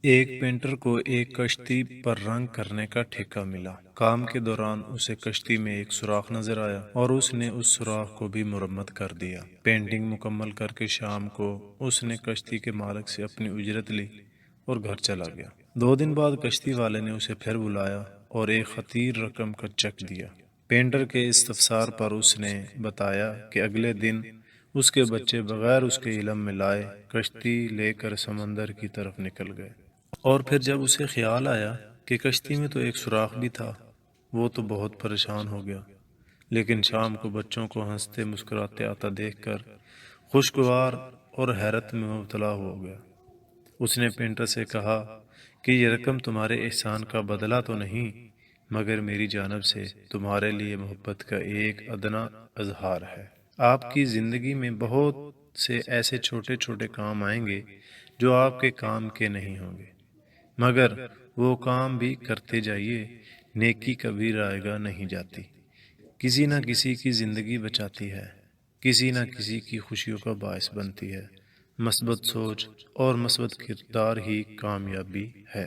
ایک پینٹر کو ایک کشتی پر رنگ کرنے کا ٹھیکہ ملا۔ کام کے دوران اسے کشتی میں ایک سوراخ نظر آیا اور اس نے اس سوراخ کو بھی مرمت کر دیا۔ پینٹنگ مکمل کر کے شام کو اس نے کشتی کے مالک سے اپنی اجرت لی اور گھر چلا گیا۔ 2 دن بعد کشتی والے نے اسے پھر بلایا اور ایک خطیر رقم کا چیک دیا۔ پینٹر کے استفسار پر اس نے بتایا کہ اگلے دن اس کے بچے بغیر اس کے علم میں لائے کشتی لے کر سمندر کی طرف نکل گئے۔ اور پھر جب اسے خیال آیا کہ کشتی میں تو ایک سوراخ بھی تھا، وہ تو بہت پریشان ہو گیا۔ لیکن شام کو بچوں کو ہنستے مسکراتے آتا دیکھ کر خوشگوار اور حیرت میں مبتلا ہو گیا۔ اس نے پینٹر سے کہا کہ یہ رقم تمہارے احسان کا بدلہ تو نہیں، مگر میری جانب سے تمہارے لیے محبت کا ایک ادنا اظہار ہے۔ آپ کی زندگی میں بہت سے ایسے چھوٹے چھوٹے کام آئیں گے جو آپ کے کام کے نہیں ہوں گے، مگر وہ کام بھی کرتے جائیے۔ نیکی کبھی رائے گاہ نہیں جاتی، کسی نہ کسی کی زندگی بچاتی ہے، کسی نہ کسی کی خوشیوں کا باعث بنتی ہے۔ مثبت سوچ اور مثبت کردار ہی کامیابی ہے۔